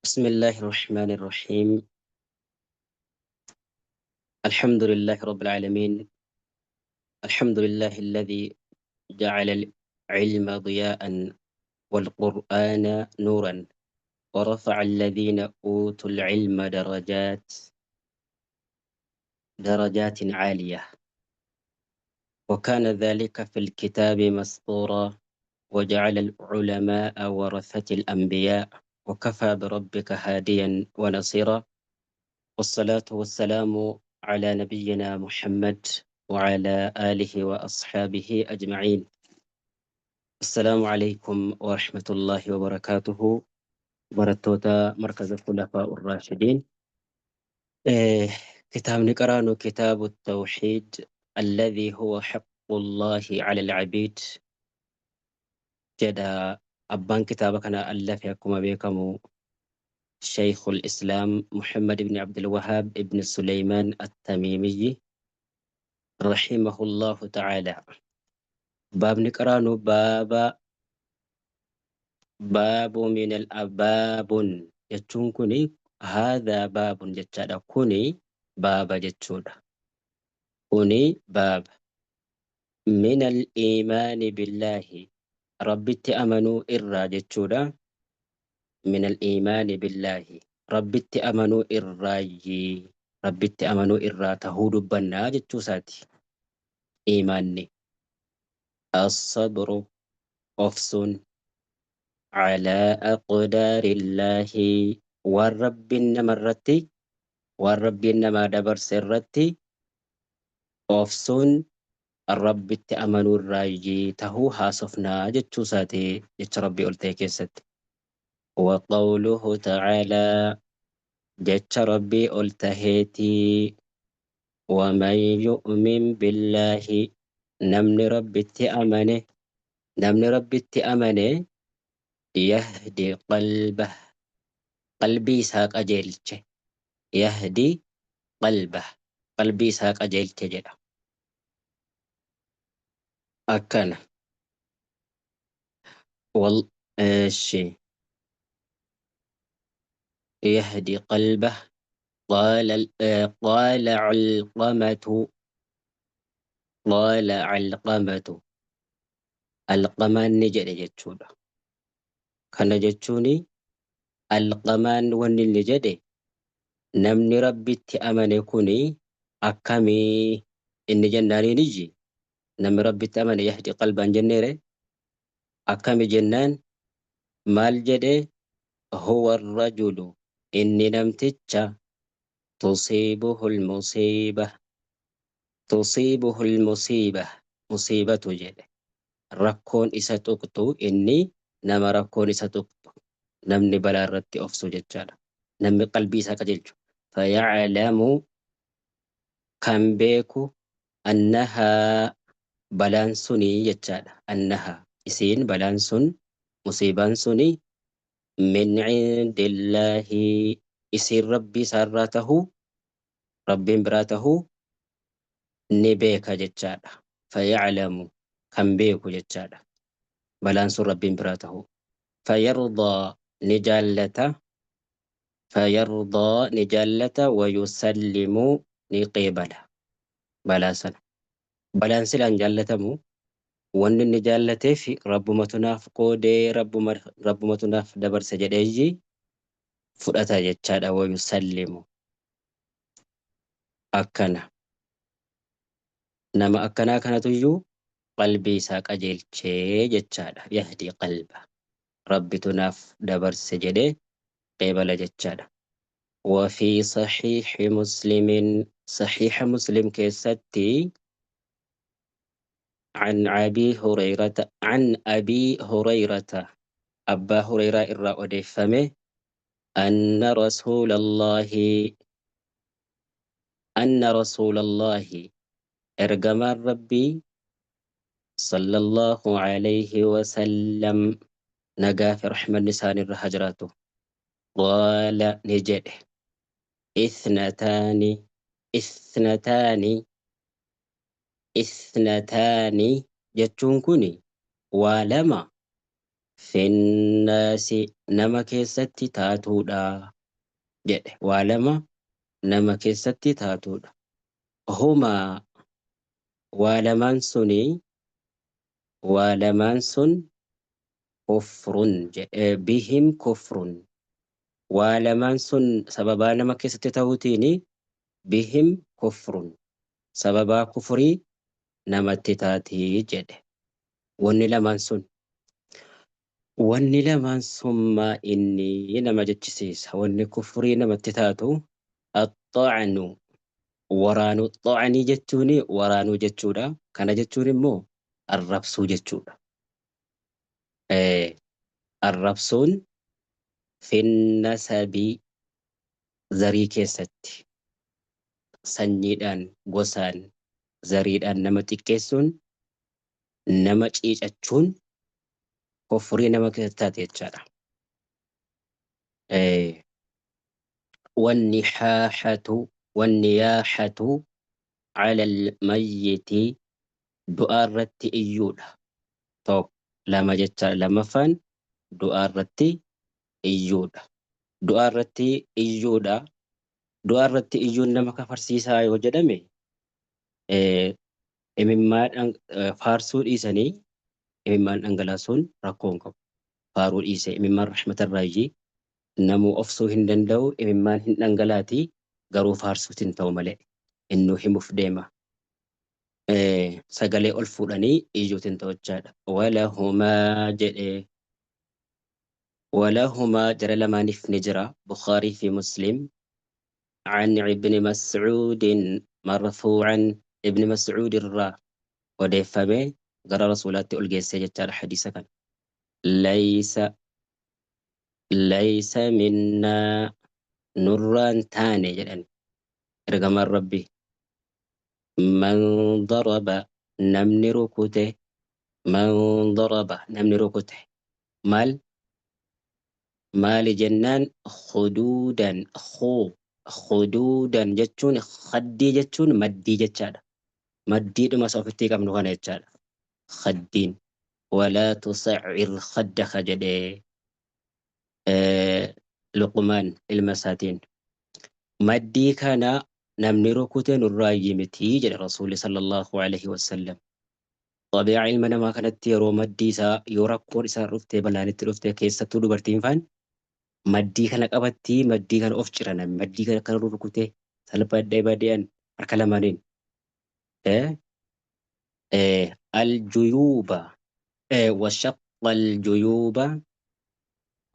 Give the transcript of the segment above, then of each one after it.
بسم الله الرحمن الرحيم. الحمد لله رب العالمين. الحمد لله الذي جعل العلم ضياء والقرآن نورا ورفع الذين أوتوا العلم درجات عالية، وكان ذلك في الكتاب مسطورا، وجعل العلماء ورثة الأنبياء، وكفى بربك هاديا ونصيرا. والصلاة والسلام على نبينا محمد وعلى آله وأصحابه أجمعين. السلام عليكم ورحمة الله وبركاته. برتوتا مركز الخلفاء الراشدين. إيه كتاب نقرأ كتاب التوحيد الذي هو حق الله على العبيد. جدا أبان كتابك أنا ألف يكما بكم شيخ الإسلام محمد بن عبد الوهاب ابن سليمان التميمي رحمه الله تعالى. باب نقرانو باب من الأباب جتون كوني. هذا باب جتشادا كوني باب جتشودا كوني باب من الإيمان بالله. ربي تأمنوا إرى جتشودا من الإيمان بالله. ربي تأمنوا إرى ربي تأمنوا إرى تهود بنا جتشوساتي إيماني. الصبر أفسون على أقدار الله والرب النمرتي والرب النما دبر سرتي أفسون الرب تأمنوا الراجي تهو هاسفنا جتشو ساتي جتش ربي قلتك ست. وقوله تعالى جتش ربي قلتهيتي ومن يؤمن بالله نمن ربي تأمنه نمن ربي تأمنه يهدي قلبه قلبي ساق أجيلتش يهدي قلبه قلبي ساق أجيلتش جدا أكنا وال شي يهدي قلبه. قال علقمة قال علقمة القمان نجد جتشودا كان جتشوني القمان ون نجد نمني ربي تأمن كوني أكامي إن جناني نجي نم ربي تأمن يهدي قلبا جنيري أكامي جنان مال جده هو الرجل إني نمتتش تصيبه المصيبة تصيبه المصيبة مصيبة جده ركون إسا تقطو إني نما ركون إسا تقطو نمني بلا رتي أفسو جتشالا نمي قلبي إسا قجلجو فيعلم كم بيكو أنها بلانسوني جتشالا أنها إسين بلانسون مصيبان سوني من عند الله إسير ربي سراته ربي براته نبيك جتشالا فيعلم كم بيكو جتشالا بلانس ربي براته فيرضى نجالة فيرضى نجالة ويسلم نقيبله بلاسنا بلانس لان جالتمو وان النجالة في رب متناف قودي رب متناف دبر سجديجي فرأتا جتشالا ويسلم أكنا نما أكنا كانت يجو قلبي ساق أجيل جتشالا يهدي قلبه رب تناف دبر سجدي قيبل جتشالا. وفي صحيح مسلم كيستي عن أبي هريرة أبا هريرة إرى فمه أن رسول الله إرجم ربي صلى الله عليه وسلم نجا في رحمة نسان الرهجراته قال نجد اثنتان اثنتان جتون كوني ولما finnaasi nama keessatti taatuudha jedhe. Waa lama nama keessatti taatuudha. Humaa waa lamaan suni waa lamaan sun kufrun jedhe. Bihim kufrun waa lamaan sun sababaa nama keessatti ta'uutiini bihim kufrun sababaa kufrii namatti taatii jedhe. Wanni lamaan sun maa inni nama jechisiisa. Wanni kufrii namatti taatu axxaacnu waraanuu. Xaacanii jechuun waraanuu jechuudha. Kana jechuun immoo arrabsuu jechuudha. Arrabsuun finnasabii zarii keessatti sanyiidhaan gosaan zariidhaan nama xiqqeessuun nama ciicachuun kufrii nama keessatti taate jechaadha. Wanniyaaxatu cala almayyiti du'aa irratti iyyuudha. Tokko lama jechaadha. Lamaffaan du'aa irratti iyyuudha. Du'aa irratti iyyuudha. Du'aa irratti iyyuun nama kafarsiisaa yoo jedhame imimmaan faarsuu dhiisanii imimmaan dhangalaasuun rakkoo hin qabu. Faaruu dhiisee imimmaan rahmatarraayyii namuu ofsuu hin danda'u. Imimmaan hin dhangalaatii garuu faarsuutiin ta'u malee innuu himuuf deema. Sagalee ol fuudhanii iyyuutiin ta'uchaadha. Walahumaa jedhee walahumaa jara lamaaniif ni jira. Bukhaarii fi Muslim عن ابن مسعود مرفوعا ابن مسعود الرا وديفمه قال رسولات الجيسة جتار حديثا كان ليس منا نران تاني جدًا رقم ربي من ضرب نمني ركوته من ضرب نمني ركوته مال جنان خدودا جتشون خدي جتشون مدي جتشادا مدي دما صوفتي كم نغانا جتشادا خدين ولا تصعر خدك جدي لقمان المساتين مدي كان نمني ركوتين الراي متي جل رسول صلى الله عليه وسلم طبيعي علمنا ما كانت يرو مدي سا يوركور سا رفتي بلانت رفتي كيسا تولو برتين فان maddii kana qabatti maddii kana of cirana maddii kana kan rukute salphadhee badean harka lamaaniin aljuyuuba washaqqa aljuyuuba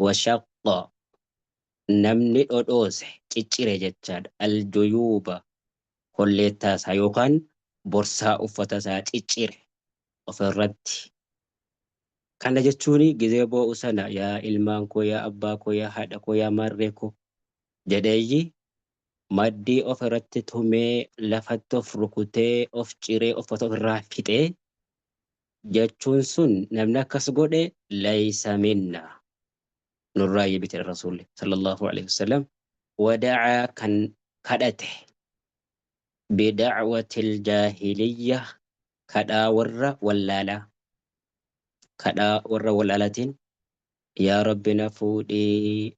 washaqqa namni dhodhoose ciccire jechaadha. Aljuyuuba kolleettaasaa yookaan borsaa uffatasaa ciccire ofirratti. Kana jechuun gizee boo'u sana yaa ilmaan koo yaa abbaa koo yaa haadha koo yaa maarree koo jedheeyyi maddii of irratti tumee lafatti of rukutee of ciree uffata ofirraa fixee jechuun sun namni akkas godhe laysa minna nurraa yibite rasuulli sallallahu alaihi wasallam wadacaa kan kadhate bidacwatil jaahiliyya kadhaa warra wallaalaa. Kadhaa warra wallaalaatiin yaa rabbi na fuudhii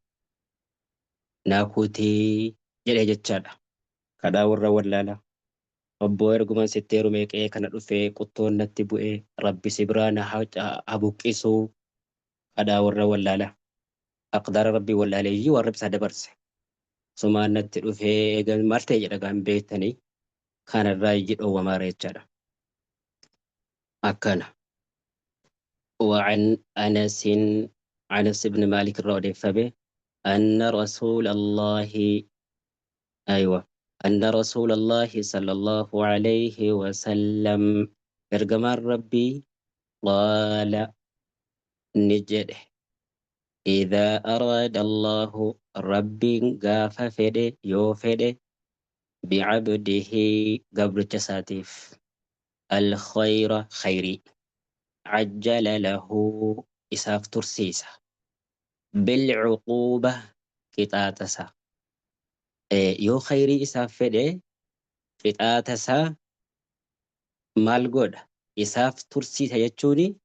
na kutii jedhee jechaadha. Kadhaa warra wallaalaa obboo erguman sitti heerume qe'ee kana dhufee qottoon natti bu'ee rabbi si biraa na habuqqisuu kadhaa warra wallaalaa. Aqdaara rabbii wallaaleeyyii waan rabbi isaa dabarse sumaan natti dhufee eegan maal ta'e jedhagaan beektanii kanarraa dhowwamaara jechaadha. Akkana. وعن أنس بن مالك الرضي فبه أن رسول الله صلى الله عليه وسلم إرجمار ربي قال نجده إذا أراد الله ربي غاف فده يوفده بعبده قبل تساتيف الخير خيري عجل له إساف ترسيسة بالعقوبة كتاتسا يو خيري إساف فده كتاتسا مال قد إساف ترسيسة يجوني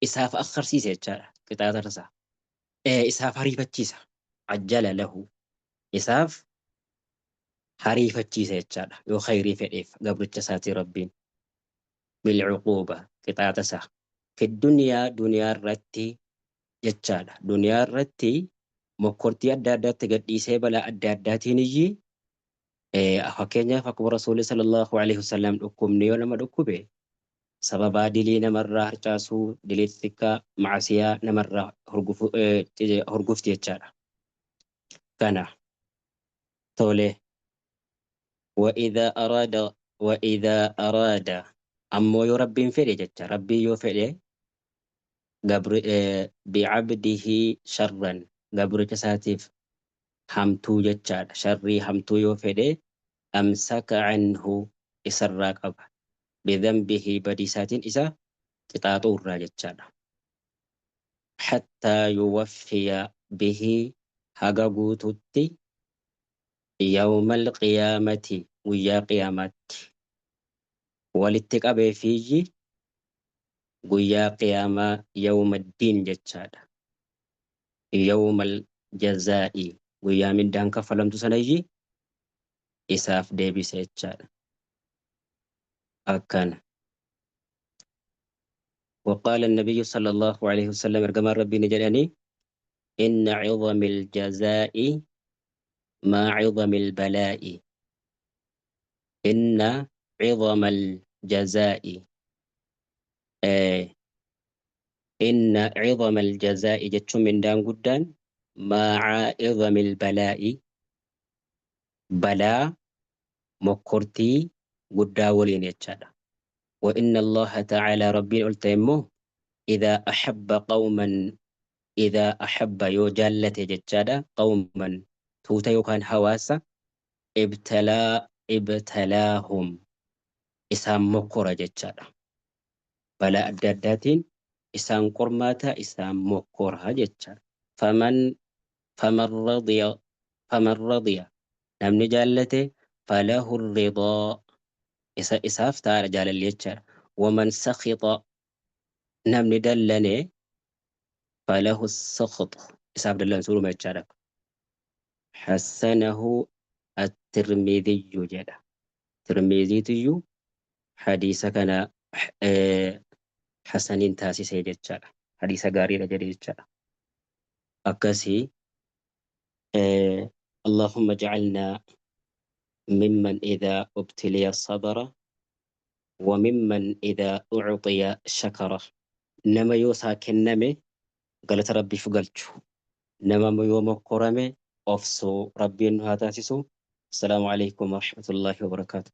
isaaf akharsiise jechaadha qixaaxa isaa. Isaaf hariifachiisa. Ajjala lahu isaaf hariifachiisa jechaadha yoo khayrii fedheef gabricha isaatii rabbiin bilcuquuba qixaaxa isaa fi duniyaa irratti jechaadha. Duniyaa irratti mokkortii adda addaatti gadhiisee balaa adda addaatiin iyyii fakkeenyaaf akkuma rasuulli sallallahu alaihi wasallam dhukkubni yoo nama dhukkube sababaa dilii namarraa harcaasuu, dilii xixiqqaa, macasiyaa namarraa hurgufti jechaadha. Kana tole وإذا أراد ammoo yoo rabbiin fedhe jecha rabbii yoo fedhe bi'abdihi sharran gabricha isaatiif hamtuu jechaadha. Sharrii hamtuu yoo fedhe amsaka anhu isarraa qaba. Bidhanbihi badiisaatiin isa qixaaxuu irraa jechaadha. Hattaa yuwaffiya bihi haga guututti yawmal qiyaamati guyyaa qiyaamaatti walitti qabee fiyyi guyyaa qiyaamaa yawmaddiin jechaadha. Yawmal jazaa'i guyyaa mindaan kaffalamtu sanayyi isaaf deebise jechaadha. Akkana. وقال النبي صلى الله عليه وسلم ارجما ربي نجلني إن عظم الجزاء ما عظم البلاء. إن عظم الجزاء إن عظم الجزاء جتشو من دان قدان مع عظم البلاء بلا مكرتي قدا ولين يتشادا. وإن الله تعالى ربي التيمو إذا أحب يوجالة جتشادا قوما توتا يوكان حواسا ابتلاهم إسام مكورة جتشادا بلا أداداتين إسام قرماتا إسام مكورة جتشادا. فمن رضي نمني جالته فله الرضا إساف تار جال اليتشار. ومن سخط نمني دلني فله السخط إساف دلن سورو ما يتشارك. حسنه الترمذي جدا ترمذي تيو حديث كان حسن تاسي سيد يتشار حديث غاري رجل يتشار أكسي. اللهم اجعلنا ممن إذا ابتلي الصبر وممن إذا أعطي شكر. نما يوسا كنمي قالت ربي فقلتشو نما يوم قرمي أفسو ربي إنها تاسسو. السلام عليكم ورحمة الله وبركاته.